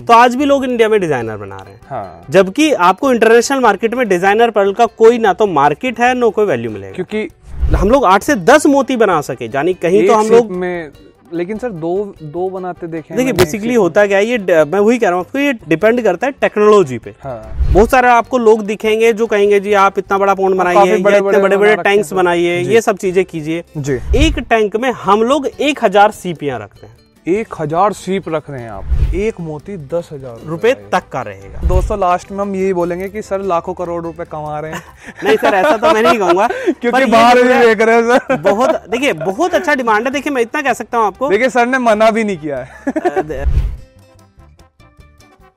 तो आज भी लोग इंडिया में डिजाइनर बना रहे हैं। हाँ। जबकि आपको इंटरनेशनल मार्केट में डिजाइनर पर्ल का कोई ना तो मार्केट है ना कोई वैल्यू मिलेगा, क्योंकि हम लोग 8 से 10 मोती बना सके, यानी कहीं तो हम लोग में, लेकिन सर दो बनाते देखे। देखिए बेसिकली होता क्या है, ये मैं वही कह रहा हूँ आपको, ये डिपेंड करता है टेक्नोलॉजी पे। हाँ। बहुत सारे आपको लोग दिखेंगे जो कहेंगे जी आप इतना बड़ा पॉन्ड बनाइए, इतने बड़े बड़े टैंक्स बनाइए, ये सब चीजें कीजिए जी। एक टैंक में हम लोग 1000 सीपियां रखते हैं। 1000 सीप रख रहे हैं आप, एक मोती 10,000 रुपए तक का रहेगा। दोस्तों लास्ट में हम यही बोलेंगे कि सर लाखों करोड़ रुपए कमा रहे हैं। नहीं सर ऐसा तो मैं नहीं कहूंगा, क्योंकि बाहर भी देख रहे हैं सर। बहुत देखिए बहुत अच्छा डिमांड है। देखिए मैं इतना कह सकता हूँ आपको, देखिए सर ने मना भी नहीं किया है।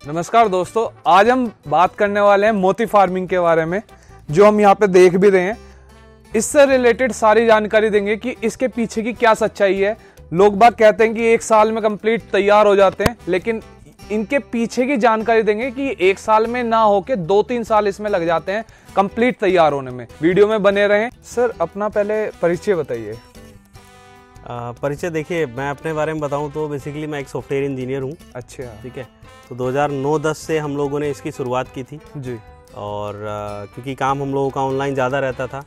नमस्कार दोस्तों, आज हम बात करने वाले हैं मोती फार्मिंग के बारे में, जो हम यहाँ पे देख भी रहे हैं। इससे रिलेटेड सारी जानकारी देंगे कि इसके पीछे की क्या सच्चाई है। लोग बात कहते हैं कि 1 साल में कंप्लीट तैयार हो जाते हैं, लेकिन इनके पीछे की जानकारी देंगे कि 1 साल में ना होके 2-3 साल इसमें लग जाते हैं कंप्लीट तैयार होने में। वीडियो में बने रहें। सर अपना पहले परिचय बताइए। परिचय देखिए मैं अपने बारे में बताऊं तो बेसिकली मैं एक सॉफ्टवेयर इंजीनियर हूं। अच्छा, ठीक है। तो 2009-10 से हम लोगों ने इसकी शुरुआत की थी जी। और क्योंकि काम हम लोगों का ऑनलाइन ज़्यादा रहता था,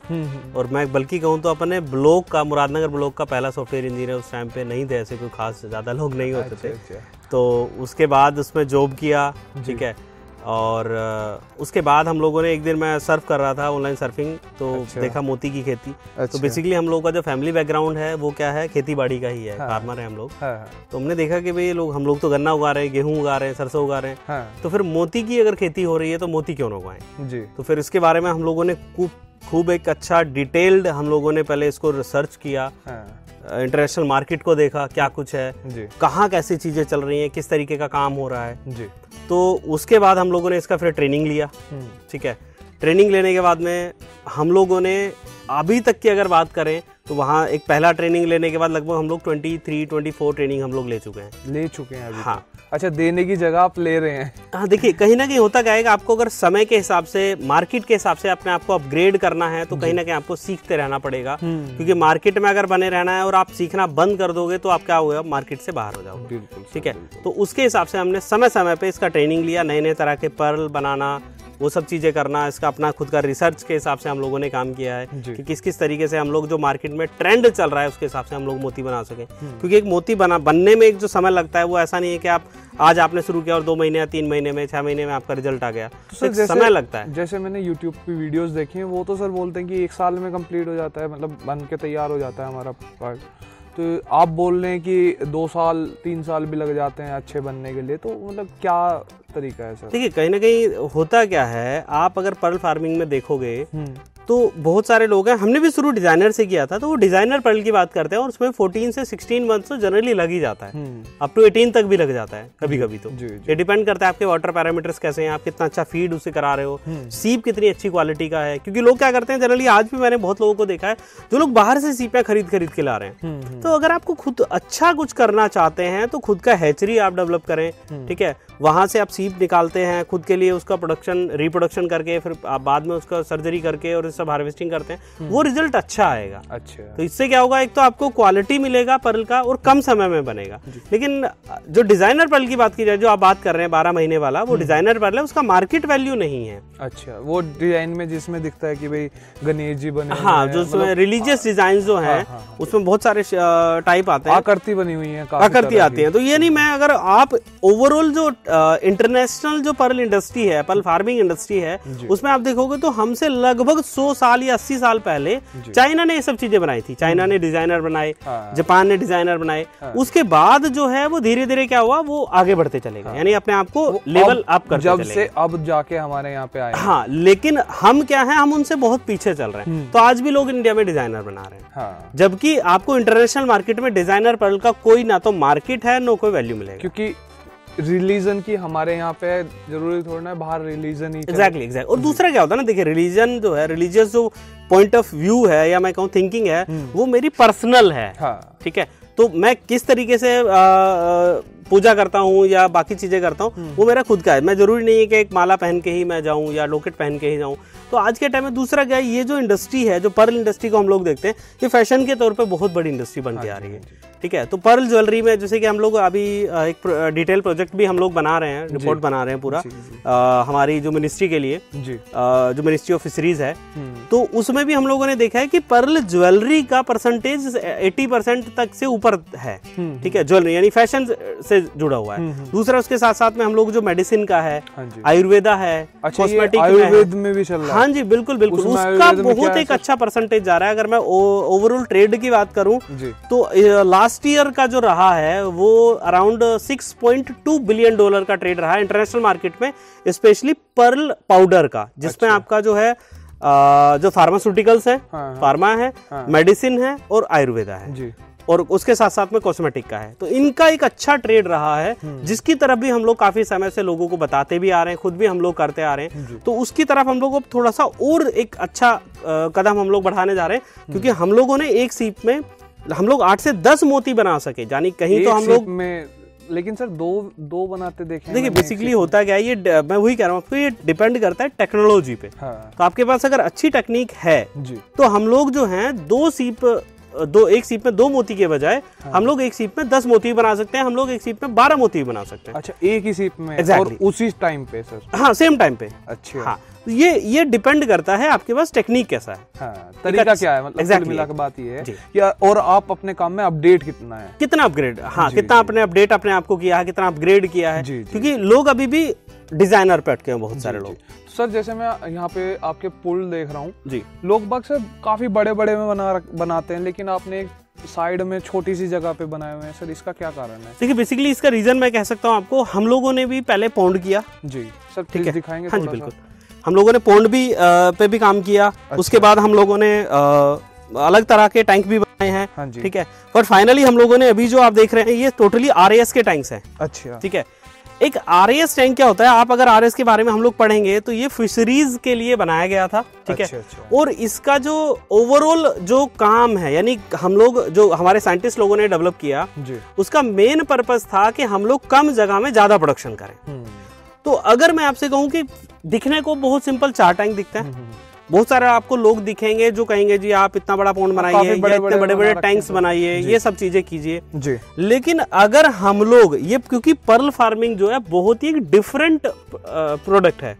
और मैं बल्कि कहूँ तो अपने ब्लॉक का, मुरादनगर ब्लॉक का पहला सॉफ्टवेयर इंजीनियर उस टाइम पे नहीं थे, ऐसे कोई खास ज़्यादा लोग नहीं होते थे। अच्छा। तो उसके बाद उसमें जॉब किया, ठीक है। और उसके बाद हम लोगों ने एक दिन मैं सर्फ कर रहा था ऑनलाइन सर्फिंग, तो देखा मोती की खेती। तो बेसिकली हम लोग का जो फैमिली बैकग्राउंड है वो क्या है, खेती बाड़ी का ही है। फार्मर है हम लोग। तो हमने देखा कि भाई हम लोग तो गन्ना उगा रहे हैं, गेहूं उगा रहे हैं, सरसों उगा रहे हैं, तो फिर मोती की अगर खेती हो रही है तो मोती क्यों ना उगाएं जी। तो फिर इसके बारे में हम लोगों ने खूब एक अच्छा डिटेल्ड हम लोगों ने पहले इसको रिसर्च किया, इंटरनेशनल मार्केट को देखा क्या कुछ है जी, कहाँ कैसी चीजें चल रही हैं, किस तरीके का काम हो रहा है जी। तो उसके बाद हम लोगों ने इसका फिर ट्रेनिंग लिया, ठीक है। ट्रेनिंग लेने के बाद में हम लोगों ने अभी तक की अगर बात करें तो वहाँ एक पहला ट्रेनिंग लेने के बाद लगभग हम लोग 23-24 ट्रेनिंग हम लोग ले चुके हैं अभी। हाँ। अच्छा, देने की जगह आप ले रहे हैं। हाँ देखिए कहीं ना कहीं होता क्या है, आपको अगर समय के हिसाब से, मार्केट के हिसाब से अपने आप को अपग्रेड करना है तो कहीं ना कहीं आपको सीखते रहना पड़ेगा, क्योंकि मार्केट में अगर बने रहना है और आप सीखना बंद कर दोगे तो आप क्या होगा, मार्केट से बाहर हो जाओगे। ठीक है। तो उसके हिसाब से हमने समय समय पे इसका ट्रेनिंग लिया, नए नए तरह के पर्ल बनाना, वो सब चीज़ें करना, इसका अपना खुद का रिसर्च के हिसाब से हम लोगों ने काम किया है कि किस किस तरीके से हम लोग जो मार्केट में ट्रेंड चल रहा है उसके हिसाब से हम लोग मोती बना सकें। क्योंकि एक मोती बनने में एक जो समय लगता है वो ऐसा नहीं है कि आप आज आपने शुरू किया और 2 महीने या 3 महीने में, 6 महीने में आपका रिजल्ट आ गया। तो एक समय लगता है। जैसे मैंने यूट्यूब पे वीडियोस देखी हैं, वो तो सर बोलते हैं कि 1 साल में कंप्लीट हो जाता है, मतलब बन के तैयार हो जाता है हमारा पार्ट। तो आप बोल रहे हैं कि 2 साल 3 साल भी लग जाते हैं अच्छे बनने के लिए, तो मतलब क्या तरीका है सर? देखिए कहीं ना कहीं होता क्या है, आप अगर पर्ल फार्मिंग में देखोगे तो बहुत सारे लोग हैं, हमने भी शुरू डिजाइनर से किया था, तो वो डिजाइनर पर्ल की बात करते हैं और उसमें 14 से 16 मंथ तो जनरली लग ही जाता है, अप टू 18 तक भी लग जाता है कभी कभी। तो ये डिपेंड करता है आपके वाटर पैरामीटर्स कैसे हैं, आप कितना अच्छा फीड उसे करा रहे हो, सीप कितनी अच्छी क्वालिटी का है। क्योंकि लोग क्या करते हैं जनरली, आज भी मैंने बहुत लोगों को देखा है जो लोग बाहर से सीपियां खरीद के ला रहे हैं। तो अगर आपको खुद अच्छा कुछ करना चाहते हैं तो खुद का हैचरी आप डेवलप करें, ठीक है। वहां से आप सीप निकालते हैं खुद के लिए, उसका प्रोडक्शन रिप्रोडक्शन करके फिर आप बाद में उसका सर्जरी करके और सब हार्वेस्टिंग करते हैं, वो रिजल्ट अच्छा आएगा। अच्छा। तो इससे क्या होगा, एक तो आपको क्वालिटी मिलेगा पर्ल का और कम समय में बनेगा। लेकिन जो डिजाइनर पर्ल की बात की जाए, जो आप बात कर रहे हैं 12 महीने वाला, वो डिजाइनर पर्ल है, उसका मार्केट वैल्यू नहीं है। अच्छा, वो डिजाइन में जिसमें दिखता है कि भाई गणेश जी बने, हाँ, जो उसमें रिलीजियस डिजाइन जो है उसमें बहुत सारे टाइप आते हैं, आकृति बनी हुई है, आकृति आती है। तो ये नहीं, मैं अगर आप ओवरऑल जो इंटरनेशनल जो पर्ल इंडस्ट्री है, पर्ल फार्मिंग इंडस्ट्री है, उसमें आप देखोगे तो हमसे लगभग 100 साल या 80 साल पहले चाइना ने ये सब चीजें बनाई थी। चाइना ने डिजाइनर बनाए, जापान ने डिजाइनर बनाए, उसके बाद जो है वो धीरे धीरे क्या हुआ, वो आगे बढ़ते चले गए, यानी अपने आप को लेवल अप करते चले गए। जब से अब जाके हमारे यहाँ पे आए। हाँ, लेकिन हम क्या है, हम उनसे बहुत पीछे चल रहे हैं। तो आज भी लोग इंडिया में डिजाइनर बना रहे हैं, जबकि आपको इंटरनेशनल मार्केट में डिजाइनर पर्ल का कोई ना तो मार्केट है ना कोई वैल्यू मिलेगा। क्योंकि रिलीजन की हमारे यहाँ पे जरूरी थोड़ा ना, बाहर रिलीजन ही। एग्जैक्टली। और दूसरा क्या होता है ना, देखिए रिलीजन जो है, रिलीजियस जो पॉइंट ऑफ व्यू है या मैं कहूँ थिंकिंग है, वो मेरी पर्सनल है। ठीक है। तो मैं किस तरीके से पूजा करता हूँ या बाकी चीजें करता हूँ वो मेरा खुद का है। मैं जरूरी नहीं है कि एक माला पहन के ही मैं जाऊँ या लॉकेट पहन के ही जाऊँ। तो आज के टाइम में दूसरा क्या है, ये जो इंडस्ट्री है, जो पर्ल इंडस्ट्री को हम लोग देखते हैं, ये फैशन के तौर पे बहुत बड़ी इंडस्ट्री बन के आ रही है। ठीक है, तो पर्ल ज्वेलरी में जैसे कि हम लोग अभी एक डिटेल प्रोजेक्ट भी हम लोग बना रहे हैं, रिपोर्ट बना रहे हैं पूरा हमारी जो मिनिस्ट्री के लिए, जो मिनिस्ट्री ऑफ फिशरीज है, तो उसमें भी हम लोगों ने देखा है कि पर्ल ज्वेलरी का परसेंटेज 80% तक से ऊपर है। ठीक है, ज्वेलरी यानी फैशन से जुड़ा हुआ है। दूसरा उसके साथ साथ में हम लोग जो मेडिसिन का है, आयुर्वेदा है, कॉस्मेटिक आयुर्वेद में भी चल रहा है। हाँ जी, बिल्कुल बिल्कुल, उसका बहुत एक अच्छा परसेंटेज जा रहा है। अगर मैं ओवरऑल ट्रेड की बात करूं तो लास्ट ईयर का जो रहा है वो अराउंड $6.2 बिलियन का ट्रेड रहा है इंटरनेशनल मार्केट में, स्पेशली पर्ल पाउडर का, जिसमें आपका जो है जो फार्मास्यूटिकल्स है, फार्मा है, मेडिसिन है और आयुर्वेदा है, और उसके साथ साथ में कॉस्मेटिक का है। तो इनका एक अच्छा ट्रेड रहा है, जिसकी तरफ भी हम लोग काफी समय से लोगों को बताते भी आ रहे हैं, खुद भी हम लोग करते आ रहे हैं। तो उसकी तरफ हम लोग थोड़ा सा और एक अच्छा कदम हम लोग बढ़ाने जा रहे हैं, क्योंकि हम लोगों ने एक सीप में हम लोग 8 से 10 मोती बना सके, यानी कहीं तो हम लोग में, लेकिन सर दो बनाते देखे। देखिए बेसिकली होता क्या है, ये मैं वही कह रहा हूँ आपको, ये डिपेंड करता है टेक्नोलॉजी पे। तो आपके पास अगर अच्छी टेक्निक है तो हम लोग जो हैं एक सीप में 2 मोती के बजाय हम लोग एक सीप में 10 मोती बना सकते हैं, हम लोग एक सीप में 12 मोती बना सकते हैं। अच्छा, एक ही सीप में exactly. और उसी टाइम पे सर? हाँ, सेम टाइम पे। अच्छा, हाँ, ये डिपेंड करता है आपके पास टेक्निक कैसा है। हाँ, तरीका क्या है, मतलब exactly. मिला के बात ये है या, और आप अपने काम में अपडेट कितना है, कितना अपग्रेड, हाँ, कितना आपने अपडेट अपने आप को किया है, कितना अपग्रेड किया है, क्योंकि लोग अभी भी डिजाइनर पे अटके हैं बहुत सारे लोग। सर जैसे मैं यहाँ पे आपके पुल देख रहा हूँ जी, लोग बाग सर काफी बड़े बड़े में बनाते हैं, लेकिन आपने एक साइड में छोटी सी जगह पे बनाए हुए हैं सर, इसका क्या कारण है? देखिए बेसिकली इसका रीजन मैं कह सकता हूँ आपको, हम लोगों ने भी पहले पॉन्ड किया जी सर, ठीक है, दिखाएंगे? हाँ जी बिल्कुल, हम लोगों ने पॉन्ड भी पे भी काम किया। अच्छा। उसके बाद हम लोगों ने अलग तरह के टैंक भी बनाए हैं। हाँ जी, ठीक है, बट फाइनली हम लोगों ने अभी जो आप देख रहे हैं ये टोटली RAS के टैंक्स हैं। अच्छा, ठीक है, एक RAS टैंक क्या होता है, आप अगर RAS के बारे में हम लोग पढ़ेंगे तो ये फिशरीज के लिए बनाया गया था। ठीक है, और इसका जो ओवरऑल जो काम है, यानी हम लोग जो हमारे साइंटिस्ट लोगों ने डेवलप किया, उसका मेन पर्पस था कि हम लोग कम जगह में ज्यादा प्रोडक्शन करें। तो अगर मैं आपसे कहूं कि दिखने को बहुत सिंपल 4 टैंक दिखता है, बहुत सारे आपको लोग दिखेंगे जो कहेंगे जी आप इतना बड़ा पॉन्ड बनाइए या इतने बड़े बड़े टैंक्स बनाइए, ये सब चीजें कीजिए। लेकिन अगर हम लोग ये, क्योंकि पर्ल फार्मिंग जो है बहुत ही डिफरेंट प्रोडक्ट है,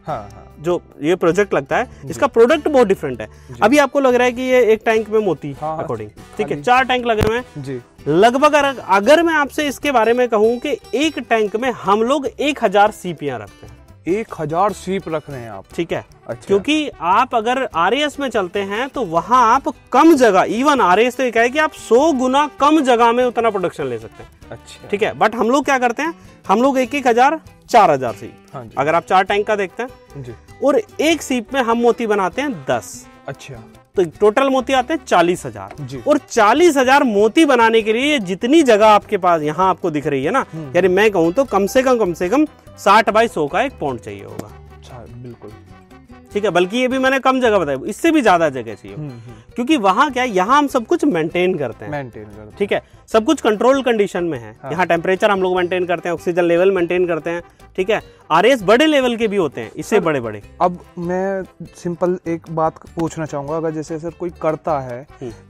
जो ये प्रोजेक्ट लगता है इसका प्रोडक्ट बहुत डिफरेंट है। अभी आपको लग रहा है कि ये एक टैंक में मोती अकॉर्डिंग, ठीक है, 4 टैंक लगे हुए हैं लगभग। अगर मैं आपसे इसके बारे में कहूं कि एक टैंक में हम लोग 1000 सीपियां रखते हैं। 1000 सीप रख रहे हैं आप? ठीक है, अच्छा। क्योंकि आप अगर RAS में चलते हैं तो वहां आप कम जगह, इवन RAS तो ये कहे कि आप 100 गुना कम जगह में उतना प्रोडक्शन ले सकते हैं। अच्छा, ठीक है, बट हम लोग क्या करते हैं, हम लोग 1000 4000 सीप। हाँ, अगर आप 4 टैंक का देखते हैं जी, और एक सीप में हम मोती बनाते हैं 10। अच्छा, तो टोटल मोती आते हैं 40,000, और 40,000 मोती बनाने के लिए जितनी जगह आपके पास यहाँ आपको दिख रही है ना, यानी मैं कहूँ तो कम से कम 60 बाई 100 का एक पॉन्ड चाहिए होगा। अच्छा, बिल्कुल ठीक है, बल्कि ये भी मैंने कम जगह बताई, इससे भी ज्यादा जगह चाहिए, क्योंकि वहाँ क्या है, यहाँ हम सब कुछ मेंटेन करते हैं। ठीक है, सब कुछ कंट्रोल कंडीशन में है। हाँ। यहाँ टेम्परेचर हम लोग मेंटेन करते हैं, ऑक्सीजन लेवल मेंटेन करते हैं। ठीक है, RAS बड़े लेवल के भी होते हैं, इससे बड़े बड़े। अब मैं सिंपल एक बात पूछना चाहूंगा, अगर जैसे सर कोई करता है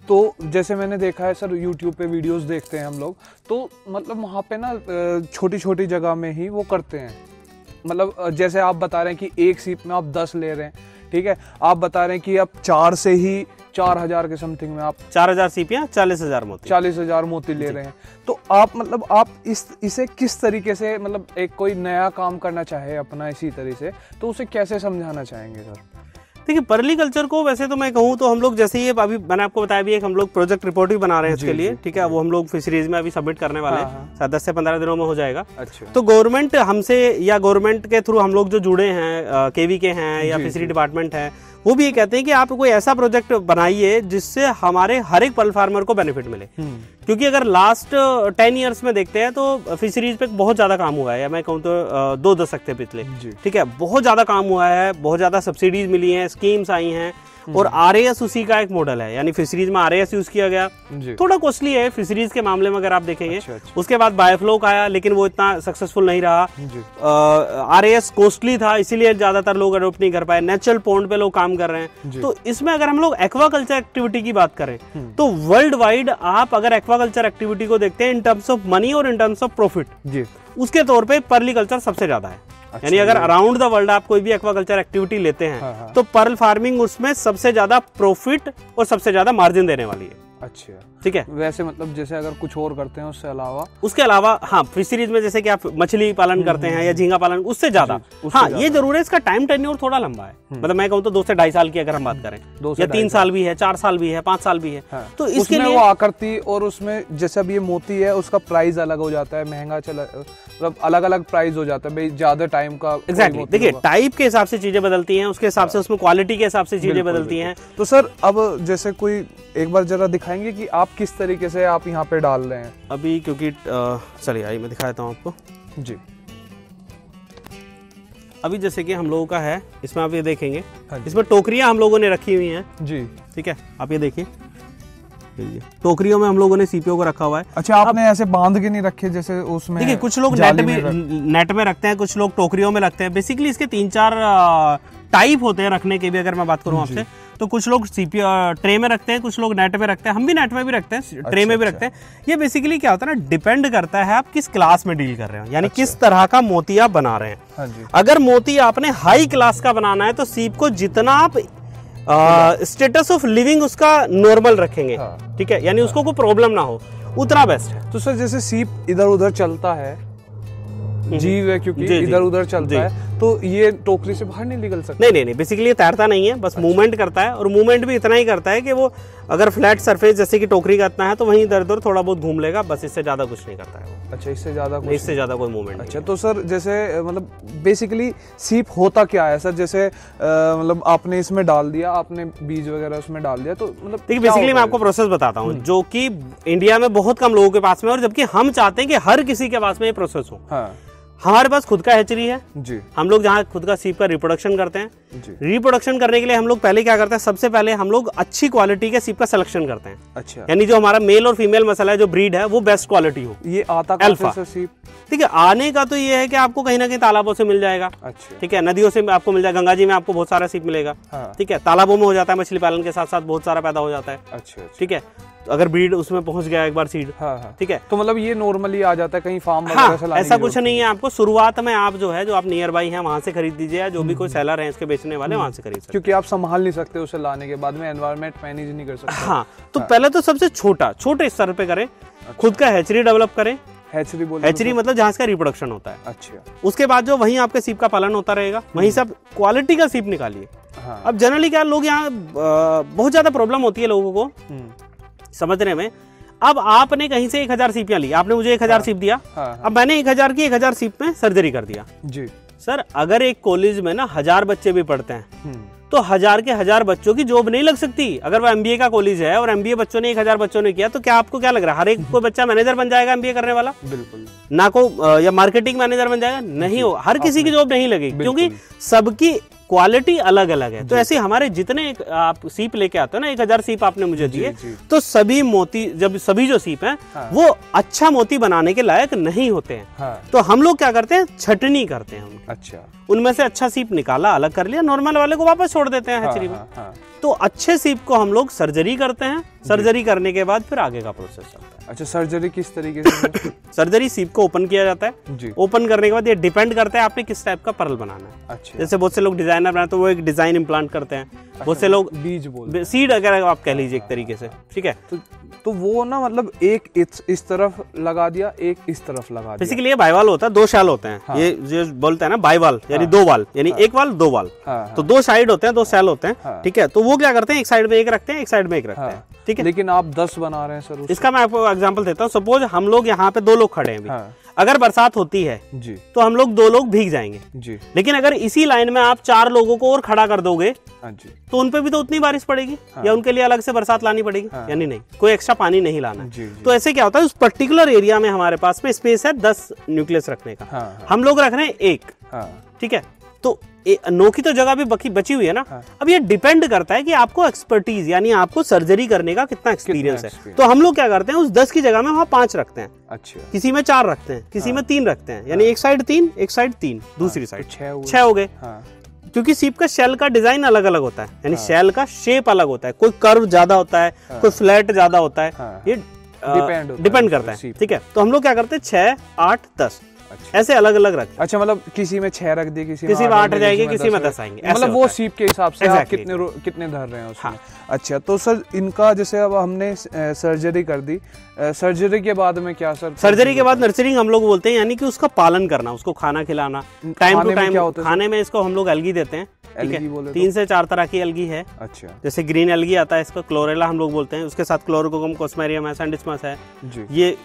तो जैसे मैंने देखा है सर, यूट्यूब पे वीडियोस देखते हैं हम लोग, तो मतलब वहाँ पे ना छोटी छोटी जगह में ही वो करते हैं। मतलब जैसे आप बता रहे हैं कि एक सीप में आप 10 ले रहे हैं, ठीक है, आप बता रहे हैं कि आप 4 से ही 4000 के समथिंग में आप 4000 सीपियां 40,000 मोती ले रहे हैं। तो आप मतलब आप इसे किस तरीके से, मतलब एक कोई नया काम करना चाहे अपना इसी तरह से, तो उसे कैसे समझाना चाहेंगे सर? देखिए पर्ली कल्चर को वैसे तो मैं कहूँ तो हम लोग जैसे ही अभी मैंने आपको बताया भी, एक हम लोग प्रोजेक्ट रिपोर्ट भी बना रहे हैं इसके लिए। ठीक है, वो हम लोग फिशरीज में अभी सबमिट करने वाले हैं, शायद 10 से 15 दिनों में हो जाएगा। अच्छा। तो गवर्नमेंट हमसे या गवर्नमेंट के थ्रू हम लोग जो जुड़े हैं, केवी के हैं या फिशरी डिपार्टमेंट है, वो भी ये कहते हैं कि आप कोई ऐसा प्रोजेक्ट बनाइए जिससे हमारे हर एक पर्ल फार्मर को बेनिफिट मिले। क्योंकि अगर लास्ट 10 ईयर्स में देखते हैं तो फिशरीज पे बहुत ज्यादा काम हुआ है, या मैं कहूँ तो 2 दशक थे पिछले। ठीक है, बहुत ज्यादा काम हुआ है, बहुत ज्यादा सब्सिडीज मिली हैं, स्कीम्स आई हैं, और RAS उसी का एक मॉडल है, यानी फिशरीज में RAS यूज किया गया। थोड़ा कॉस्टली है फिशरीज के मामले में अगर आप देखेंगे। उसके बाद बायोफ्लो आया, लेकिन वो इतना सक्सेसफुल नहीं रहा। RAS कॉस्टली था, इसीलिए ज्यादातर लोग अडोप्ट नहीं कर पाए। नेचुरल पॉन्ड पे लोग काम कर रहे हैं। तो इसमें अगर हम लोग एक्वाकल्चर एक्टिविटी की बात करें तो वर्ल्ड वाइड आप अगर एक्वाकल्चर एक्टिविटी को देखते हैं इन टर्म्स ऑफ मनी और इन टर्म्स ऑफ प्रॉफिट, उसके तौर पे पर्लिकल्चर सबसे ज्यादा है। यानी अगर अराउंड द वर्ल्ड आप कोई भी एक्वाकल्चर एक्टिविटी लेते हैं तो पर्ल फार्मिंग उसमें सबसे ज्यादा प्रॉफिट और सबसे ज्यादा मार्जिन देने वाली है। अच्छा, ठीक है। वैसे मतलब जैसे अगर कुछ और करते हैं उसके अलावा हाँ फिशरीज में जैसे कि आप मछली पालन करते हैं या झींगा पालन, उससे ज्यादा हाँ ये जरूर है। इसका टाइम टेन्योर थोड़ा लंबा है, मतलब मैं कहूँ तो 2 से 2.5 साल की अगर हम बात करें, या 3 साल भी है, 4 साल भी है, 5 साल भी है। तो इसके लिए वो आकृति और उसमें जैसे अब ये मोती है उसका प्राइस अलग हो जाता है, महंगा चला, मतलब अलग अलग प्राइस हो जाता है ज्यादा टाइम का। एग्जैक्टली, देखिए टाइप के हिसाब से चीजें बदलती हैं, उसके हिसाब से उसमें क्वालिटी के हिसाब से चीजें बदलती हैं। तो सर अब जैसे कोई एक बार जरा दिखाएंगे कि आप किस तरीके से आप यहाँ पे डाल रहे हैं अभी, क्योंकि चलिए आइए मैं दिखा देता हूँ आपको जी। अभी जैसे कि हम लोगों का है, इसमें आप ये देखेंगे इसमें टोकरियां हम लोगों ने रखी हुई हैं जी। ठीक है, आप ये देखिए टोकरियों में हम लोगों ने सीपीओ को रखा हुआ है। अच्छा, आपने ऐसे बांध के नहीं रखे जैसे उसमें? देखिए कुछ लोग नेट में रखते हैं, कुछ लोग टोकरियों में रखते हैं। बेसिकली इसके 3-4 टाइप होते हैं रखने के भी। अगर मैं बात करूं आपसे तो कुछ लोग सीपीओ ट्रे में रखते हैं, कुछ लोग नेट में रखते हैं, हम भी नेट में भी रखते हैं, ट्रे में भी रखते हैं। ये बेसिकली क्या होता है ना, डिपेंड करता है आप किस क्लास में डील कर रहे हो, यानी किस तरह का मोती आप बना रहे हैं। अगर मोती आपने हाई क्लास का बनाना है तो सीप को जितना आप स्टेटस ऑफ लिविंग उसका नॉर्मल रखेंगे, ठीक है, यानी उसको कोई प्रॉब्लम ना हो, उतना बेस्ट है। तो सर जैसे सीप इधर उधर चलता है, जीव है क्योंकि इधर उधर चलता है, तो ये टोकरी से बाहर नहीं निकल सकता? नहीं, बेसिकली ये तैरता नहीं है, बस मूवमेंट करता है। और मूवमेंट भी इतना ही करता है कि वो अगर फ्लैट सरफेस जैसे कि टोकरी का इतना है तो वहीं इधर उधर थोड़ा बहुत घूम लेगा, बस इससे ज्यादा कुछ नहीं करता है वो। अच्छा, इससे ज्यादा कोई मूवमेंट। अच्छा, तो सर जैसे मतलब बेसिकली सीप होता क्या है सर? जैसे मतलब आपने इसमें डाल दिया, आपने बीज वगैरह उसमें डाल दिया, तो मतलब देखिए बेसिकली मैं आपको प्रोसेस बताता हूँ जो कि इंडिया में बहुत कम लोगों के पास में, और जबकि हम चाहते हैं कि हर किसी के पास में ये प्रोसेस हो। हमारे पास खुद का हैचरी है जी। हम लोग जहाँ खुद का सीप का रिप्रोडक्शन करते हैं जी। रिप्रोडक्शन करने के लिए हम लोग पहले क्या करते हैं, सबसे पहले हम लोग अच्छी क्वालिटी के सीप का सिलेक्शन करते हैं। अच्छा, यानी जो हमारा मेल और फीमेल मसाला है, जो ब्रीड है, वो बेस्ट क्वालिटी हो। ये आता अल्फा सीप? ठीक है, आने का तो ये है कि आपको कहीं ना कहीं तालाबों से मिल जाएगा। अच्छा, ठीक है, नदियों से आपको मिल जाएगा, गंगा जी में आपको बहुत सारा सीप मिलेगा। ठीक है, तालाबों में हो जाता है, मछली पालन के साथ साथ बहुत सारा पैदा हो जाता है। अच्छा, ठीक है, तो अगर ब्रीड उसमें पहुंच गया एक बार सीड, ठीक है, तो मतलब ये नॉर्मली आ जाता है कहीं फार्म वगैरह से लाने ऐसा कुछ नहीं है। आपको शुरुआत में आप जो है, जो आप नियर बाई हैं वहां से खरीद दीजिए, या जो भी कोई सेलर है इसके बेचने वाले वहां से खरीद सकते, क्योंकि आप संभाल नहीं सकते उसे लाने के बाद में, एनवायरनमेंट मैनेज नहीं कर सकते। हाँ, तो पहले तो सबसे छोटे स्तर पे करें, खुद का हैचरी डेवलप करें। हैचरी मतलब जहाँ इसका रिप्रोडक्शन होता है। अच्छा, उसके बाद जो वहीं आपके सीप का पालन होता रहेगा, वहीं से आप क्वालिटी का सीप निकालिए। अब जनरली क्या लोग यहाँ बहुत ज्यादा प्रॉब्लम होती है लोगों को समझने में। अब आपने कहीं से 1000 सीपियां ली, आपने मुझे 1000 सीप दिया, अब मैंने 1000 की 1000 सीप में सर्जरी कर दिया जी। सर अगर एक कॉलेज में ना 1000 बच्चे भी पढ़ते हैं तो 1000 के 1000 बच्चों की जॉब नहीं लग सकती। अगर वो एमबीए का कॉलेज है और एमबीए बच्चों ने 1000 बच्चों ने किया, तो क्या आपको क्या लग रहा है हर एक कोई बच्चा मैनेजर बन जाएगा एमबीए करने वाला? बिल्कुल ना। को या मार्केटिंग मैनेजर बन जाएगा? नहीं हो, हर किसी की जॉब नहीं लगेगी, क्योंकि सबकी क्वालिटी अलग अलग है। तो ऐसे हमारे जितने आप सीप लेके आते हो ना, 1000 सीप आपने मुझे दिए, तो सभी मोती, जब सभी जो सीप हैं वो अच्छा मोती बनाने के लायक नहीं होते हैं। तो हम लोग क्या करते हैं, छटनी करते हैं उनकी। अच्छा, उनमें से अच्छा सीप निकाला, अलग कर लिया, नॉर्मल वाले को वापस छोड़ देते हैं हैचरी में। तो अच्छे सीप को हम लोग सर्जरी करते हैं, सर्जरी करने के बाद फिर आगे का प्रोसेस चलता है। अच्छा, सर्जरी किस तरीके से? सर्जरी सीप को ओपन किया जाता है जी। ओपन करने के बाद ये डिपेंड करता है आपने किस टाइप का पर्ल बनाना है। अच्छा, जैसे बहुत से लोग डिजाइनर बनाते हैं, वो एक डिजाइन इम्प्लांट करते हैं। बहुत से लोग बीज बोलते, सीड अगर आप कह लीजिए एक तरीके से, ठीक है। तो वो ना मतलब एक इस तरफ लगा दिया, एक इस तरफ लगा दिया। बेसिकली ये बाईवाल होता है, 2 शैल होते हैं। हाँ। ये जो बोलते हैं ना बाईवाल, यानी 2 वाल, यानी 1 वाल 2 वाल। तो 2 साइड होते हैं, 2 शैल होते हैं, ठीक है। तो वो क्या करते हैं, एक साइड में एक रखते हैं, एक साइड में एक रखते हैं, ठीक है। लेकिन आप 10 बना रहे हैं सर। इसका मैं आपको एग्जांपल देता हूँ। सपोज हम लोग यहाँ पे 2 लोग खड़े हैं, अगर बरसात होती है जी, तो हम लोग 2 लोग भीग जाएंगे जी। लेकिन अगर इसी लाइन में आप 4 लोगों को और खड़ा कर दोगे जी, तो उनपे भी तो उतनी बारिश पड़ेगी। हाँ। या उनके लिए अलग से बरसात लानी पड़ेगी। हाँ। यानी नहीं, कोई एक्स्ट्रा पानी नहीं लाना जी, जी। तो ऐसे क्या होता है, उस पर्टिकुलर एरिया में हमारे पास में स्पेस है 10 न्यूक्लियस रखने का। हाँ। हम लोग रख रहे हैं 1, ठीक है। तो नोकी तो जगह भी बची हुई है ना। हाँ। अब ये डिपेंड करता है कि आपको एक्सपर्टीज यानी आपको सर्जरी करने का कितना एक्सपीरियंस है। तो हम लोग क्या करते हैं, उस 10 की जगह में वहाँ 5 रखते हैं। अच्छा। किसी में 4 रखते हैं, किसी में 3 रखते हैं, यानी एक साइड 3, एक साइड 3, दूसरी साइड 6 हो गए। क्योंकि सीप का शेल का डिजाइन अलग अलग होता है, यानी शेल का शेप अलग होता है, कोई कर्व ज्यादा होता है, कोई फ्लैट ज्यादा होता है, ये डिपेंड करता है। ठीक है, तो हम लोग क्या करते हैं 6, 8, 10 ऐसे अलग अलग रखते हैं। अच्छा, मतलब किसी में 6 रख दिए, किसी में 8 जाएंगे, किसी में 10 आएंगे, मतलब वो सीप के हिसाब से आप कितने धर रहे हैं उसमें। अच्छा, तो सर इनका जैसे अब हमने सर्जरी कर दी, सर्जरी के बाद में क्या सर? सर्जरी के बाद नर्सरिंग हम लोग बोलते हैं, यानी कि उसका पालन करना, उसको खाना खिलाना, टाइम टू टाइम। खाने में इसको हम लोग एल्गी देते हैं। ठीक है, 3 से 4 तरह की एल्गी है। अच्छा, जैसे ग्रीन एल्गी आता है, इसको क्लोरेला हम लोग बोलते हैं, उसके साथ क्लोरोकोकम कोस्मेरियम है, सैंडिस्मस है, ये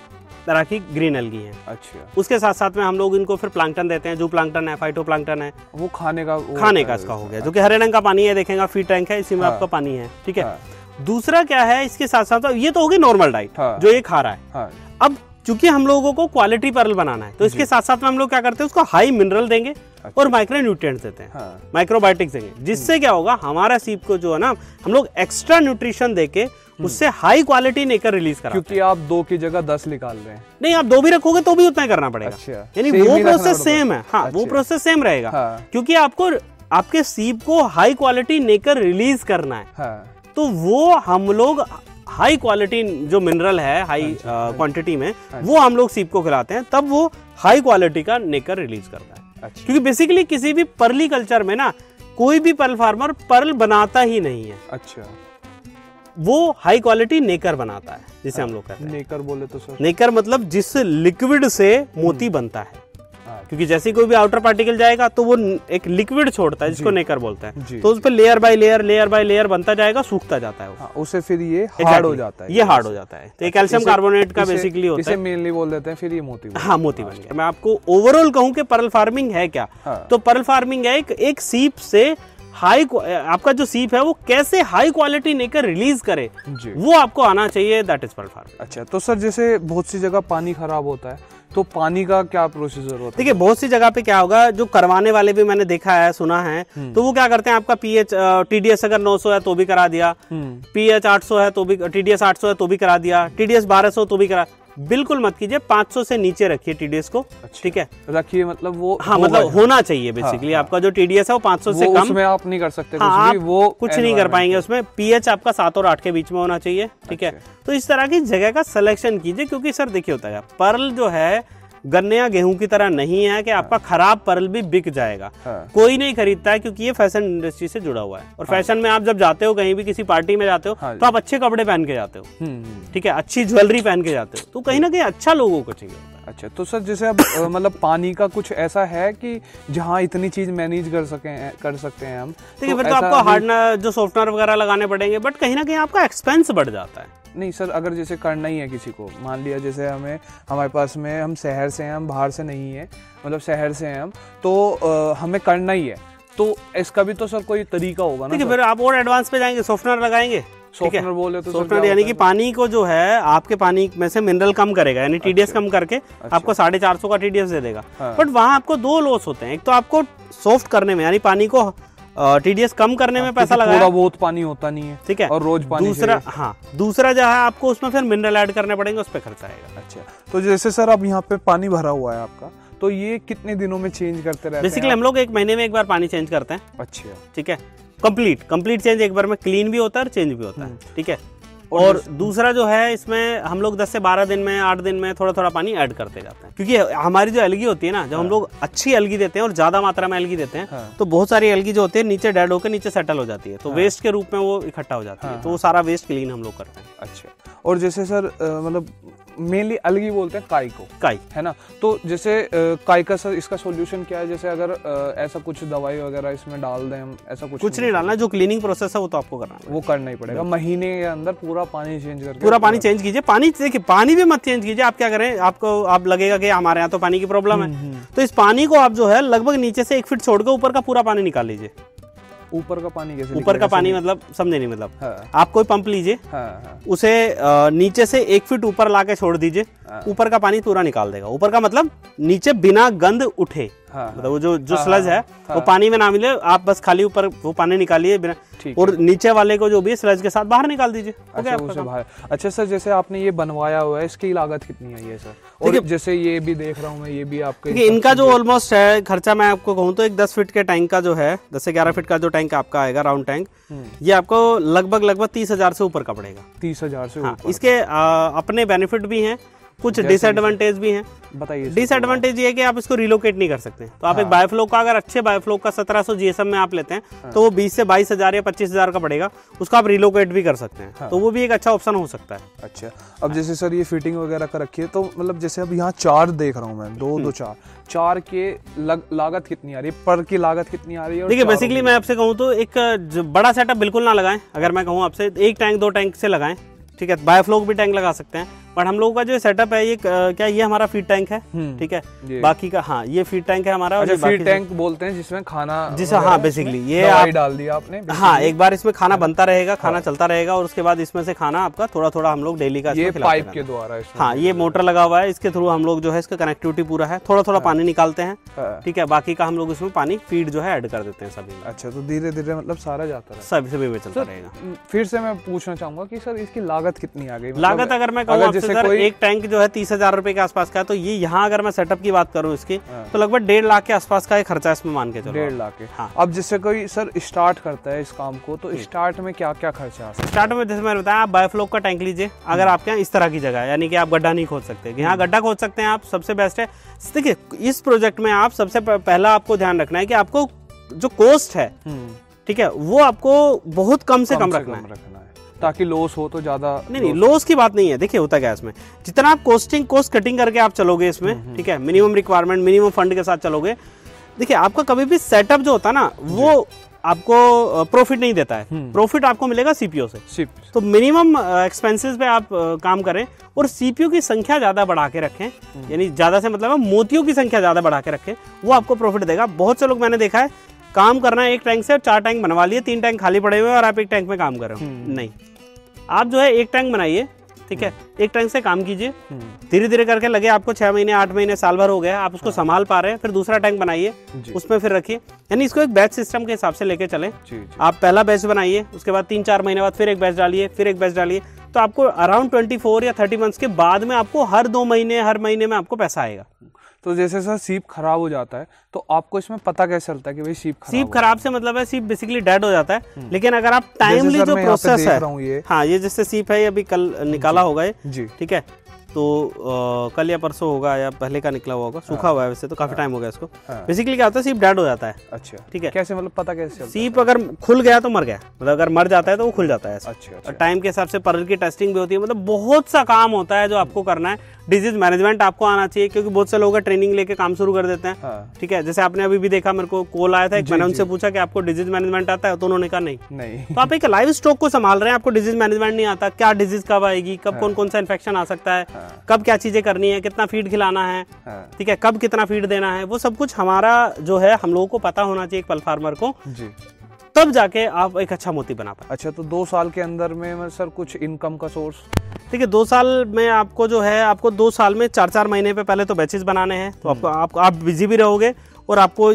तरह की ग्रीन एल्गी है। अच्छा, उसके साथ साथ में हम लोग इनको फिर प्लांक्टन देते हैं, जो प्लांक्टन है, फाइटोप्लांक्टन है, वो खाने का इसका हो गया, जो कि हरे रंग का पानी है, देखेंगे फीड टैंक है, इसी में आपका पानी है। ठीक है, दूसरा क्या है इसके साथ साथ, ये तो होगी नॉर्मल डाइट जो ये खा रहा है। अब चूंकि हम लोगों को क्वालिटी पर्ल बनाना है, तो इसके साथ साथ में हम लोग क्या करते हैं, उसको हाई मिनरल देंगे और माइक्रो न्यूट्रिएंट्स देते हैं, माइक्रोबायोटिक्स देंगे, जिससे क्या होगा, हमारा सीप को जो है ना, हम लोग एक्स्ट्रा न्यूट्रिशन देके उससे हाई क्वालिटी नेकर रिलीज करा। क्योंकि आप 2 की जगह 10 निकाल रहे हैं। नहीं, आप 2 भी रखोगे तो भी उतना ही करना पड़ेगा। अच्छा, यानी वो प्रोसेस सेम है। हाँ, वो प्रोसेस सेम रहेगा, क्योंकि आपको आपके सीप को हाई क्वालिटी नेकर रिलीज करना है। तो वो हम लोग हाई क्वालिटी जो मिनरल है हाई क्वांटिटी में, वो हम लोग सीप को खिलाते हैं, तब वो हाई क्वालिटी का नेकर रिलीज करता है। क्योंकि बेसिकली किसी भी पर्ली कल्चर में ना, कोई भी पर्ल फार्मर पर्ल बनाता ही नहीं है। अच्छा, वो हाई क्वालिटी नेकर बनाता है, जिसे हम लोग कहते हैं। नेकर बोले तो सर? नेकर मतलब जिस लिक्विड से मोती बनता है। क्योंकि जैसे कोई भी आउटर पार्टिकल जाएगा तो वो एक लिक्विड छोड़ता है, जिसको नेकर बोलते हैं। तो उस पर लेयर बाय लेयर बनता जाएगा, सूखता जाता है, उससे फिर ये हार्ड हो जाता है। ये हार्ड हो जाता है, तो ये कैल्शियम कार्बोनेट का बेसिकली होता है, इसे मेनली बोल देते हैं, फिर ये मोती। हाँ, मोती बन गया। मैं आपको ओवरऑल कहूँ कि पर्ल फार्मिंग है क्या, तो पर्ल फार्मिंग है एक सीप से आपका जो सीप है वो कैसे हाई क्वालिटी नेकर रिलीज करे, वो आपको आना चाहिए, दैट इज पर्ल फार्मिंग। अच्छा, तो सर जैसे बहुत सी जगह पानी खराब होता है, तो पानी का क्या प्रोसीजर होता है? देखिए, बहुत सी जगह पे क्या होगा, जो करवाने वाले भी मैंने देखा है, सुना है, तो वो क्या करते हैं, आपका पीएच टीडीएस अगर 900 है तो भी करा दिया, पीएच 800 है तो भी, टीडीएस 800 है तो भी करा दिया, टीडीएस 1200 तो भी करा। बिल्कुल मत कीजिए, 500 से नीचे रखिए टीडीएस को। अच्छा, ठीक है, रखिए, मतलब वो हाँ, मतलब होना चाहिए बेसिकली। आपका जो टीडीएस है वो 500 से कम, उसमें आप नहीं कर सकते। हाँ, वो कुछ नहीं कर पाएंगे उसमें। पीएच आपका 7 और 8 के बीच में होना चाहिए। ठीक है, तो इस तरह की जगह का सिलेक्शन कीजिए, क्योंकि सर देखिए होता है, पर्ल जो है गन्ने या गेहूं की तरह नहीं है कि आपका खराब पर्ल भी बिक जाएगा। कोई नहीं खरीदता है, क्योंकि ये फैशन इंडस्ट्री से जुड़ा हुआ है। और फैशन में आप जब जाते हो, कहीं भी किसी पार्टी में जाते हो, तो आप अच्छे कपड़े पहन के जाते हो। ठीक है, अच्छी ज्वेलरी पहन के जाते हो, तो कहीं ना कहीं अच्छा लोगों को चाहिए होता है। अच्छा, तो सर जैसे अब मतलब पानी का कुछ ऐसा है कि जहाँ इतनी चीज मैनेज कर सकते हैं हम? देखिए, फिर तो आपको हार्डनर जो सॉफ्टनर वगैरह लगाने पड़ेंगे, बट कहीं ना कहीं आपका एक्सपेंस बढ़ जाता है। नहीं सर, अगर जैसे करना ही है किसी को, मान लिया जैसे हमारे पास में, हम शहर से हैं, हम बाहर से नहीं है, मतलब शहर से हैं हम, तो हमें करना ही है, तो इसका भी तो सर कोई तरीका होगा ना? ठीक है, फिर आप और एडवांस पे जाएंगे, सॉफ्टनर लगाएंगे। सॉफ्टनर बोले तो सॉफ्टनर यानी कि पानी को जो है आपके पानी में से मिनरल कम करेगा, यानी टीडीएस कम करके आपको 450 का टीडीएस दे देगा। बट वहाँ आपको 2 लॉस होते हैं। एक तो आपको सॉफ्ट करने में, यानी पानी को टीडीएस कम करने में पैसा लगाया, थोड़ा बहुत पानी होता नहीं है। ठीक है, और रोज पानी। दूसरा जो है आपको उसमें फिर मिनरल ऐड करने पड़ेंगे, उस पर खर्चा आएगा। अच्छा, तो जैसे सर अब यहाँ पे पानी भरा हुआ है आपका, तो ये कितने दिनों में चेंज करते रहते हैं? बेसिकली हम लोग 1 महीने में एक बार पानी चेंज करते हैं। अच्छा, ठीक है, कंप्लीट चेंज एक बार में, क्लीन भी होता है और चेंज भी होता है। ठीक है, और दूसरा जो है, इसमें हम लोग 10 से 12 दिन में, 8 दिन में थोड़ा थोड़ा पानी ऐड करते जाते हैं। क्योंकि हमारी जो एल्गी होती है ना, जब हम लोग अच्छी एल्गी देते हैं और ज्यादा मात्रा में एल्गी देते हैं, तो बहुत सारी एल्गी जो होती है नीचे डेड होकर नीचे सेटल हो जाती है, तो वेस्ट के रूप में वो इकट्ठा हो जाती है, तो वो सारा वेस्ट क्लीन हम लोग करते हैं। अच्छा, और जैसे सर मतलब मेनली अलगी बोलते हैं काई को, काई है ना, तो जैसे काई का सर इसका सॉल्यूशन क्या है? जैसे अगर ऐसा कुछ दवाई वगैरह इसमें डाल दें हम, ऐसा कुछ नहीं डालना, जो क्लीनिंग प्रोसेस है वो तो आपको करना है, वो करना ही पड़ेगा। महीने के अंदर पूरा पानी चेंज करके, पूरा पानी चेंज कीजिए। पानी देखिए, पानी भी मत चेंज कीजिए, आप क्या करें, आपको आप लगेगा कि हमारे यहाँ तो पानी की प्रॉब्लम है, तो इस पानी को आप जो है लगभग नीचे से 1 फीट छोड़ के ऊपर का पूरा पानी निकाल लीजिए। ऊपर का पानी कैसे? ऊपर का पानी मतलब समझे नहीं, मतलब आप कोई पंप लीजिए, उसे नीचे से 1 फीट ऊपर लाके छोड़ दीजिए, ऊपर का पानी पूरा निकाल देगा। ऊपर का मतलब नीचे बिना गंद उठे, हाँ, मतलब वो जो स्लज है वो पानी में ना मिले, आप बस खाली ऊपर वो पानी निकालिए बिना, और नीचे वाले को जो भी स्लज के साथ बाहर निकाल दीजिए। अच्छा सर, जैसे आपने ये बनवाया हुआ है, इसकी लागत कितनी आई है सर? और जैसे ये भी देख रहा हूँ मैं, ये भी आपके इनका जो ऑलमोस्ट है खर्चा, मैं आपको कहूँ तो एक 10 फीट के टैंक का जो है, 10 से 11 फीट का जो टैंक आपका आएगा राउंड टैंक, ये आपको लगभग 30,000 से ऊपर का पड़ेगा। 30,000 से ऊपर। इसके अपने बेनिफिट भी हैं, कुछ डिसएडवांटेज भी हैं। बताइए। डिसएडवांटेज ये है कि आप इसको रिलोकेट नहीं कर सकते। तो आप एक बायोफ्लो का, अगर अच्छे बायोफ्लो का 1700 जीएसएम में आप लेते हैं तो वो 20 से 22,000 या 25,000 का पड़ेगा, उसको आप रिलोकेट भी कर सकते हैं। तो वो भी एक अच्छा ऑप्शन हो सकता है। अच्छा, अब जैसे सर ये फिटिंग वगैरह कर रखी है, तो मतलब जैसे अब यहाँ 4 देख रहा हूँ मैं, 2 4 के लागत कितनी आ रही है, पर की लागत कितनी आ रही है? देखिए बेसिकली मैं आपसे कहूँ तो एक बड़ा सेटअप बिल्कुल ना लगाएं। अगर मैं कहूँ आपसे 1 टैंक 2 टैंक से लगाएं, ठीक है, बायोफ्लो भी टैंक लगा सकते हैं, बट हम लोगों का जो सेटअप है ये क्या, ये हमारा फीड टैंक है, ठीक है, बाकी का हाँ ये फीड टैंक है हमारा। अच्छा, फीड टैंक बोलते हैं जिसमें खाना, जिसमें हाँ बेसिकली ये आप डाल दिया आपने, हाँ एक बार इसमें खाना बनता रहेगा, खाना चलता रहेगा, और उसके बाद इसमें से खाना आपका थोड़ा थोड़ा हम लोग डेली का ये पाइप के द्वारा, हाँ ये मोटर लगा हुआ है, इसके थ्रू हम लोग जो है इसका कनेक्टिविटी पूरा है, थोड़ा थोड़ा पानी निकालते हैं, ठीक है, बाकी का हम लोग इसमें पानी फीड जो है ऐड कर देते हैं सभी। अच्छा, तो धीरे धीरे मतलब सारा जाता है, सभी में चलता रहेगा। फिर से मैं पूछना चाहूंगा कि सर इसकी लागत कितनी आ गई? लागत अगर मैं कहूँ सर, एक टैंक जो है 30,000 रुपए के आसपास का है, तो ये यहाँ अगर मैं सेटअप की बात करूँ इसकी, तो लगभग 1.5 लाख के आसपास का एक खर्चा इसमें मान के चलो। 1.5 लाख के। हाँ। अब जिससे कोई सर स्टार्ट करता है इस काम को, तो स्टार्ट में क्या क्या खर्चा? स्टार्ट में जैसे मैंने बताया, आप बायोफ्लो का टैंक लीजिए। अगर आपके यहाँ इस तरह की जगह है, यानी कि आप गड्ढा नहीं खोद सकते, यहाँ गड्ढा खोद सकते हैं आप, सबसे बेस्ट है। देखिए इस प्रोजेक्ट में आप सबसे पहला आपको ध्यान रखना है कि आपको जो कॉस्ट है, ठीक है, वो आपको बहुत कम से कम रखना है, ताकि लॉस हो तो ज्यादा नहीं लॉस की बात नहीं है। देखिए होता क्या है इसमें, जितना आप कॉस्ट कटिंग करके आप चलोगे इसमें, ठीक है, मिनिमम रिक्वायरमेंट मिनिमम फंड के साथ चलोगे, देखिए आपका कभी भी सेटअप जो होता है ना, वो आपको प्रॉफिट नहीं देता है, प्रॉफिट आपको मिलेगा सीपीयू से। तो मिनिमम एक्सपेंसेस पे आप काम करें, और सीपीयू की संख्या ज्यादा बढ़ा के रखें, यानी ज्यादा से मतलब मोतियों की संख्या ज्यादा बढ़ा के रखें, वो आपको प्रॉफिट देगा। बहुत से लोग मैंने देखा है काम करना है एक टैंक से, 4 टैंक बनवा लिए, 3 टैंक खाली पड़े हुए और आप एक टैंक में काम कर रहे हो। नहीं, आप जो है एक टैंक बनाइए, ठीक है, एक टैंक से काम कीजिए, धीरे धीरे करके लगे आपको 6 महीने 8 महीने साल भर हो गया, आप उसको संभाल पा रहे हैं, फिर दूसरा टैंक बनाइए, उसमें फिर रखिए, यानी इसको एक बैच सिस्टम के हिसाब से लेके चले। आप पहला बैच बनाइए, उसके बाद 3-4 महीने बाद फिर एक बैच डालिए, फिर एक बैच डालिए, तो आपको अराउंड 24 या 30 मंथ्स के बाद में आपको हर महीने में आपको पैसा आएगा। तो जैसे सर सीप खराब हो जाता है, तो आपको इसमें पता कैसे चलता है कि भाई सीप खराब से मतलब है सीप बेसिकली डेड हो जाता है। लेकिन अगर आप टाइमली जो प्रोसेस है, हाँ ये जैसे सीप है, ये अभी कल निकाला होगा ये, ठीक है, तो कल या परसों होगा या पहले का निकला हुआ होगा, सूखा हुआ है वैसे तो काफी टाइम हो गया इसको। बेसिकली क्या होता है, सीप डेड हो जाता है। अच्छा, ठीक है, कैसे मतलब पता कैसे? सीप अगर खुल गया तो मर गया, मतलब अगर मर जाता है तो वो खुल जाता है। अच्छा। टाइम के हिसाब से पर्ल की टेस्टिंग भी होती है, मतलब बहुत सा काम होता है जो आपको करना है। डिजीज मैनेजमेंट आपको आना चाहिए, क्योंकि बहुत से लोग ट्रेनिंग लेके काम शुरू कर देते हैं। ठीक है, जैसे आपने अभी भी देखा, मेरे को कॉल आया था, मैंने उनसे पूछा कि आपको डिजीज मैनेजमेंट आता है, तो उन्होंने कहा नहीं। तो आप एक लाइव स्टॉक को संभाल रहे हैं, आपको डिजीज मैनेजमेंट नहीं आता, क्या डिजीज कब आएगी, कब कौन कौन सा इन्फेक्शन आ सकता है, कब क्या चीजें करनी है, कितना फीड खिलाना है, ठीक है, कब कितना फीड देना है, वो सब कुछ हमारा जो है हम लोगों को पता होना चाहिए एक पल फार्मर को, तब जाके आप एक अच्छा मोती बना पाए। अच्छा, तो 2 साल के अंदर में सर कुछ इनकम का सोर्स? देखिए 2 साल में आपको जो है, आपको 2 साल में 4-4 महीने पे पहले तो बैचेस बनाने हैं, तो आपको आप बिजी भी रहोगे और आपको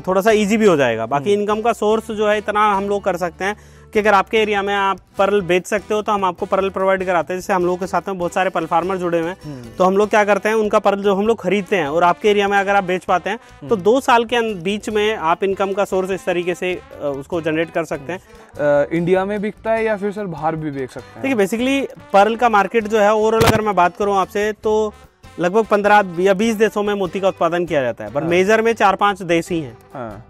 थोड़ा सा इजी भी हो जाएगा। बाकी इनकम का सोर्स जो है इतना हम लोग कर सकते हैं कि अगर आपके एरिया में आप पर्ल बेच सकते हो तो हम आपको पर्ल प्रोवाइड कराते हैं। जैसे हम लोगों के साथ में बहुत सारे पर्ल फार्मर जुड़े हुए हैं, तो हम लोग क्या करते हैं, उनका पर्ल जो हम लोग खरीदते हैं और आपके एरिया में अगर आप बेच पाते हैं तो 2 साल के बीच में आप इनकम का सोर्स इस तरीके से उसको जनरेट कर सकते हैं। इंडिया में बिकता है या फिर सर बाहर भी बेच सकते हैं? देखिए बेसिकली पर्ल का मार्केट जो है ओवरऑल अगर मैं बात करूँ आपसे, तो लगभग 15 या 20 देशों में मोती का उत्पादन किया जाता है, पर मेजर में 4-5 देश ही हैं।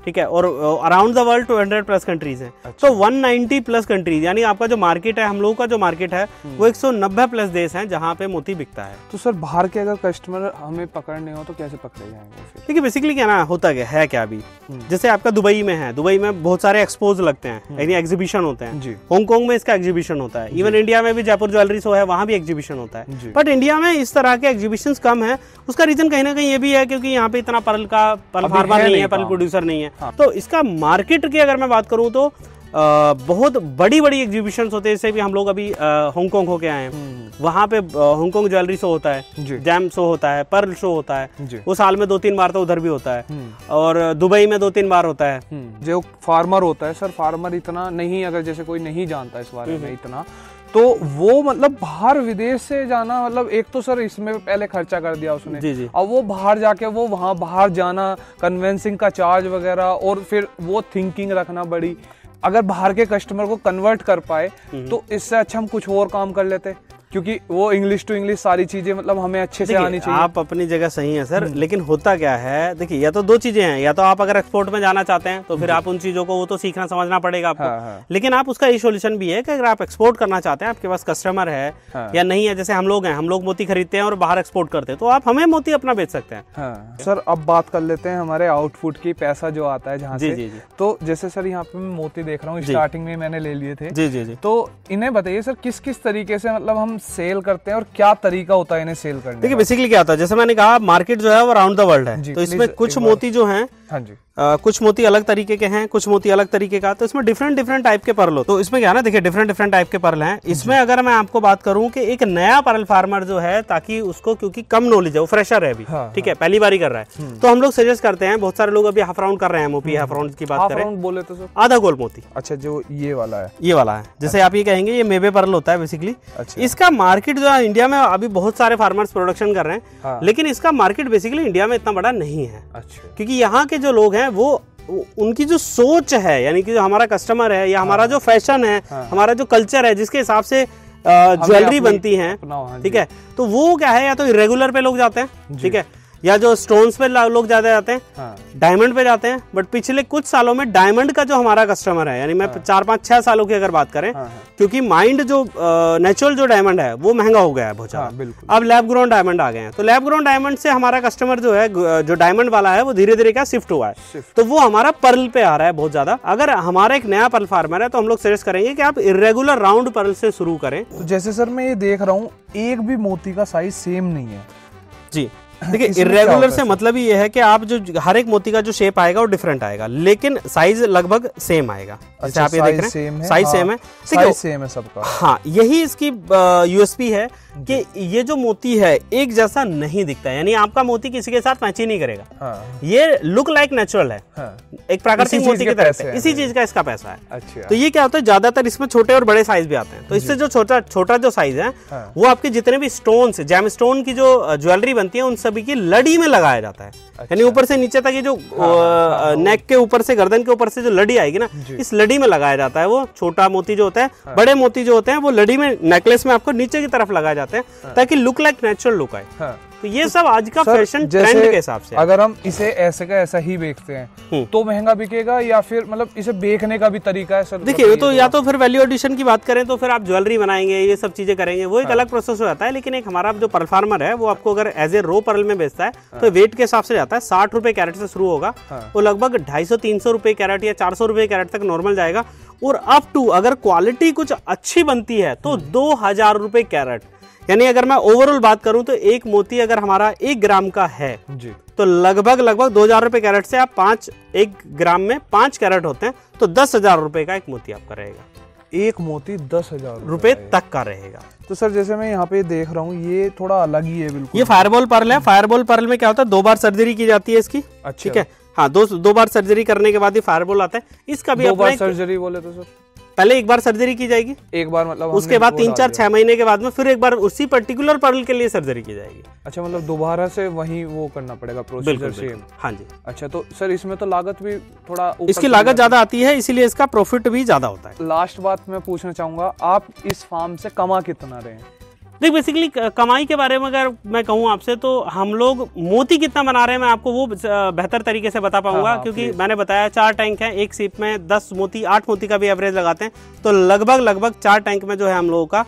ठीक है, और अराउंड द वर्ल्ड 200+ कंट्रीज हैं। तो 190+ कंट्रीज, यानी आपका जो मार्केट है, हम लोगों का जो मार्केट है वो 190+ देश हैं जहाँ पे मोती बिकता है। तो सर बाहर के अगर कस्टमर हमें पकड़ने हो तो कैसे पकड़े जाएंगे? देखिए बेसिकली क्या ना होता है क्या अभी, जैसे आपका दुबई में है, दुबई में बहुत सारे एक्सपोज लगते हैं, यानी एग्जीबिशन होते हैं। हांगकांग में इसका एग्जीबिशन होता है, इवन इंडिया में भी जयपुर ज्वेलरी शो है, वहाँ भी एग्जीबिशन होता है। बट इंडिया में इस तरह के एग्जीबिशन कम है। उसका रीजन कहीं ना कहीं ये भी है क्योंकि यहाँ पे इतना पर्ल फार्मर नहीं है, पर्ल प्रोड्यूसर नहीं है। तो इसका मार्केट की अगर मैं बात करूँ तो बहुत बड़ी बड़ी एग्जीबिशंस होते हैं, जैसे भी हम लोग अभी हांगकांग होके आए हैं, वहाँ पे हांगकांग ज्वेलरी शो होता है, जैम शो होता है, पर्ल शो होता है, वो साल में 2-3 बार तो उधर भी होता है, और दुबई में 2-3 बार होता है। जो फार्मर होता है सर, फार्मर इतना नहीं, अगर जैसे कोई नहीं जानता इस बारे में इतना, तो वो मतलब बाहर विदेश से जाना, मतलब एक तो सर इसमें पहले खर्चा कर दिया उसने, जी जी, अब वो बाहर जाके वो वहाँ बाहर जाना, कन्वेंसिंग का चार्ज वगैरह, और फिर वो थिंकिंग रखना बड़ी, अगर बाहर के कस्टमर को कन्वर्ट कर पाए तो इससे अच्छा हम कुछ और काम कर लेते, क्योंकि वो इंग्लिश टू इंग्लिश सारी चीजें मतलब हमें अच्छे से आनी चाहिए। आप अपनी जगह सही है सर, लेकिन होता क्या है, देखिए या तो 2 चीजें हैं, या तो आप अगर एक्सपोर्ट में जाना चाहते हैं तो फिर आप उन चीजों को वो तो सीखना समझना पड़ेगा आपको। हाँ। लेकिन आप उसका ये सोल्यूशन भी है कि अगर आप एक्सपोर्ट करना चाहते हैं, आपके पास कस्टमर है या नहीं है, जैसे हम लोग हैं, हम लोग मोती खरीदते हैं और बाहर एक्सपोर्ट करते हैं, तो आप हमें मोती अपना बेच सकते हैं। सर अब बात कर लेते हैं हमारे आउटपुट की, पैसा जो आता है जहाँ से। जी। तो जैसे सर यहाँ पे मैं मोती देख रहा हूँ, स्टार्टिंग में मैंने ले लिए थे। जी। तो इन्हें बताइए सर, किस किस तरीके से मतलब हम सेल करते हैं और क्या तरीका होता है इन्हें सेल करने का? देखिए बेसिकली क्या होता है, जैसे मैंने कहा मार्केट जो है वो अराउंड द वर्ल्ड है, तो इसमें कुछ मोती जो हैं, हाँ जी, कुछ मोती अलग तरीके के हैं, कुछ मोती अलग तरीके का, तो इसमें डिफरेंट टाइप के पर्ल हो। तो इसमें क्या है ना, देखिए डिफरेंट टाइप के पर्ल हैं। इसमें अगर मैं आपको बात करूं कि एक नया पर्ल फार्मर जो है, ताकि उसको, क्योंकि कम नॉलेज है, वो फ्रेशर है अभी, ठीक है, पहली बार ही कर रहा है, तो हम लोग सजेस्ट करते हैं, बहुत सारे लोग अभी हाफ राउंड कर रहे हैं, मोती हाफ राउंड की बात करें, बोले तो सर आधा गोल मोती। अच्छा, जो ये वाला है, ये वाला है, जैसे आप ये कहेंगे ये मेबे पर्ल होता है बेसिकली। इसका मार्केट जो है इंडिया में अभी बहुत सारे फार्मर्स प्रोडक्शन कर रहे हैं, लेकिन इसका मार्केट बेसिकली इंडिया में इतना बड़ा नहीं है, क्योंकि यहाँ के जो लोग हैं वो उनकी जो सोच है, यानी कि जो हमारा कस्टमर है या हमारा जो फैशन है, हमारा जो कल्चर है, जिसके हिसाब से ज्वेलरी बनती है, ठीक है, तो वो क्या है, या तो इरेगुलर पे लोग जाते हैं, ठीक है, या जो स्टोन्स पे लोग ज्यादा जाते हैं, डायमंड पे जाते हैं। बट पिछले कुछ सालों में डायमंड का जो हमारा कस्टमर है, यानी मैं 4-5-6 सालों की अगर बात करें, क्योंकि माइंड जो नेचुरल जो डायमंड है वो महंगा हो गया है बहुत ज्यादा, अब लैब ग्रोन डायमंड आ गए हैं, तो लैब ग्रोन डायमंड से हमारा कस्टमर जो है, जो डायमंड वाला है, वो धीरे धीरे क्या शिफ्ट हुआ है, तो वो हमारा पर्ल पे आ रहा है बहुत ज्यादा। अगर हमारा एक नया पर्ल फार्मर है तो हम लोग सजेस्ट करेंगे कि आप इरेगुलर राउंड पर्ल से शुरू करें। तो जैसे सर मैं ये देख रहा हूँ, एक भी मोती का साइज सेम नहीं है। जी देखिए, इरेगुलर से मतलब ही ये है कि आप जो हर एक मोती का जो शेप आएगा वो डिफरेंट आएगा, लेकिन साइज लगभग सेम आएगा। जैसे आप ये देख रहे हैं, साइज सेम है, साइज सेम है सबका। हाँ, यही इसकी यूएसपी है कि ये जो मोती है एक जैसा नहीं दिखता है, यानी आपका मोती किसी के साथ मैच ही नहीं करेगा। ये लुक लाइक नेचुरल है, एक प्राकृतिक मोती की तरह, इसी चीज का इसका पैसा है। अच्छा। तो ये क्या होता है, ज्यादातर इसमें छोटे और बड़े साइज भी आते हैं, तो इससे जो छोटा जो साइज है वो आपके जितने भी स्टोन्स, जैम स्टोन की जो ज्वेलरी बनती है, उन सभी की लड़ी में लगाया जाता है। यानी ऊपर से नीचे तक ये जो नेक के ऊपर से, गर्दन के ऊपर से जो लड़ी आएगी ना, इस लड़ी में लगाया जाता है। वो छोटा मोती जो होता है, बड़े मोती जो होते हैं वो लड़ी में, नेकलेस में आपको नीचे की तरफ लगाए जाते हैं, ताकि लुक लाइक नेचुरल लुक आए। तो ये सब आज का फैशन ट्रेंड के हिसाब से। अगर हम इसे ऐसे का ऐसा ही बेचते हैं तो महंगा बिकेगा, या फिर मतलब इसे बेचने का भी तरीका है सर? देखिए, तो या तो फिर वैल्यू एडिशन की बात करें तो फिर आप ज्वेलरी बनाएंगे, ये सब चीजें करेंगे, वो एक अलग प्रोसेस हो जाता है। लेकिन एक हमारा जो पर्ल फार्मर है वो आपको अगर एज ए रो पर्ल में बेचता है तो वेट के हिसाब से जाता है, 60 रुपए कैरेट से शुरू होगा, वो लगभग 250-300 रुपए कैरेट या 400 रुपए कैरेट तक नॉर्मल जाएगा, और अप टू अगर क्वालिटी कुछ अच्छी बनती है तो 2000 रुपए कैरेट। यानी अगर मैं ओवरऑल बात करूं तो एक मोती अगर हमारा 1 ग्राम का है जी, तो लगभग 2000 रुपए कैरेट से आप 1 ग्राम में 5 कैरेट होते हैं, तो 10,000 रुपए का एक मोती आपका रहेगा। एक मोती 10,000 रुपए तक का रहेगा। तो सर जैसे मैं यहाँ पे देख रहा हूँ, ये थोड़ा अलग ही है बिल्कुल। ये फायरबॉल पर्ल है। फायरबॉल पर्ल में क्या होता है, 2 बार सर्जरी की जाती है इसकी। अच्छा। ठीक है, हाँ, दो बार सर्जरी करने के बाद ही फायरबॉल आता है। इसका भी 2 बार सर्जरी बोले तो सर? पहले 1 बार सर्जरी की जाएगी, एक बार मतलब, उसके बाद 3-4-6 महीने के बाद में फिर 1 बार उसी पर्टिकुलर पर्ल के लिए सर्जरी की जाएगी। अच्छा, मतलब दोबारा से वही वो करना पड़ेगा प्रोसीजर सेम? हाँ जी। अच्छा, तो सर इसमें तो लागत भी थोड़ा, इसकी लागत ज्यादा आती है, इसीलिए इसका प्रॉफिट भी ज्यादा होता है। लास्ट बात मैं पूछना चाहूंगा, आप इस फार्म से कमा कितना रहे हैं? देख, बेसिकली कमाई के बारे में अगर मैं कहूँ आपसे, तो हम लोग मोती कितना बना रहे हैं मैं आपको वो बेहतर तरीके से बता पाऊंगा। क्योंकि मैंने बताया 4 टैंक हैं, एक सीप में 10 मोती 8 मोती का भी एवरेज लगाते हैं, तो लगभग 4 टैंक में जो है हम लोगों का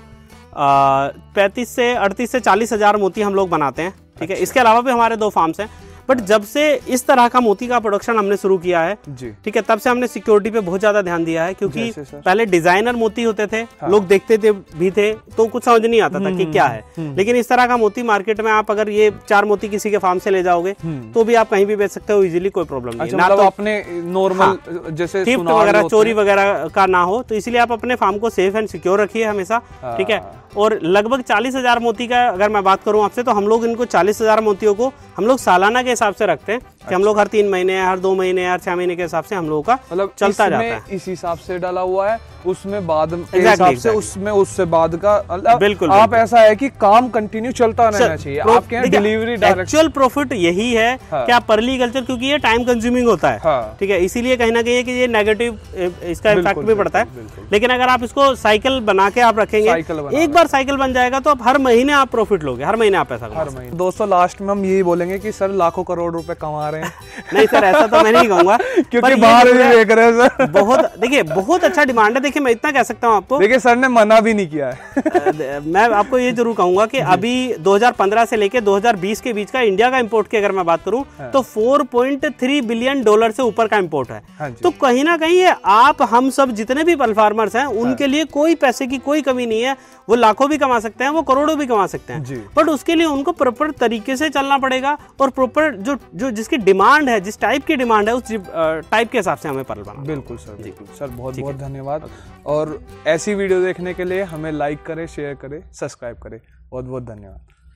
35 से 38 से 40 हजार मोती हम लोग बनाते हैं। ठीक है, इसके अलावा भी हमारे 2 फार्म्स हैं। बट जब से इस तरह का मोती का प्रोडक्शन हमने शुरू किया है, ठीक है, तब से हमने सिक्योरिटी पे बहुत ज्यादा ध्यान दिया है, क्योंकि पहले डिजाइनर मोती होते थे, लोग देखते थे भी थे तो कुछ समझ नहीं आता था कि क्या है, लेकिन इस तरह का मोती मार्केट में आप अगर ये 4 मोती किसी के फार्म से ले जाओगे तो भी आप कहीं भी बेच सकते हो इजीली, कोई प्रॉब्लम नहीं। ना तो अपने नॉर्मल जैसे थीफ्ट वगैरह, चोरी वगैरह का ना हो, तो इसलिए आप अपने फार्म को सेफ एंड सिक्योर रखिए हमेशा, ठीक है। और लगभग 40,000 मोती का अगर मैं बात करूं आपसे, तो हम लोग इनको 40,000 मोतियों को हम लोग सालाना के हिसाब से रखते हैं कि हम लोग हर 3 महीने, हर 2 महीने, हर 6 महीने के हिसाब से हम लोगों का मतलब चलता जाता है। इस हिसाब से डाला हुआ है, उसमें बाद हिसाब से उसमें उससे बाद का बिल्कुल आप ऐसा है कि काम कंटिन्यू चलता रहना चाहिए आपके यहाँ डिलीवरी डायरेक्ट। एक्चुअल प्रॉफिट यही है कि आप पर्ली कल्चर, क्योंकि ये टाइम कंज्यूमिंग होता है, ठीक है, इसीलिए कहीं ना कहीं कि ये नेगेटिव इसका इम्पैक्ट भी पड़ता है। लेकिन अगर आप इसको साइकिल बना के आप रखेंगे, एक बार साइकिल बन जाएगा तो आप हर महीने आप प्रॉफिट लोगे, हर महीने आप पैसा कमाओगे। दोस्तों लास्ट में हम यही बोलेंगे कि सर लाखों करोड़ रुपए कमा रहे हैं। नहीं सर, ऐसा तो मैं नहीं कहूंगा, क्योंकि बाहर भी देख रहे हैं सर। बहुत देखिए, बहुत अच्छा डिमांड है। देखिए मैं इतना कह सकता हूँ आपको, देखिए सर ने मना भी नहीं किया है। मैं आपको ये जरूर कहूंगा कि अभी 2015 से लेके 2020 के बीच का इंडिया का इंपोर्ट की अगर मैं बात करूं तो $4.3 बिलियन से ऊपर का इंपोर्ट है। तो कहीं ना कहीं आप हम सब जितने भी पल फार्मर्स हैं उनके लिए कोई पैसे की कोई कमी नहीं है। वो लाखों भी कमा सकते हैं, वो करोड़ों भी कमा सकते हैं, बट उसके लिए उनको प्रॉपर तरीके से चलना पड़ेगा और प्रॉपर जो जिसकी डिमांड है, जिस टाइप की डिमांड है, उस टाइप के हिसाब से हमें पर्ल बनाना। बिल्कुल सर, बिल्कुल सर, बहुत बहुत धन्यवाद। और ऐसी वीडियो देखने के लिए हमें लाइक करें, शेयर करें, सब्सक्राइब करें। बहुत बहुत धन्यवाद।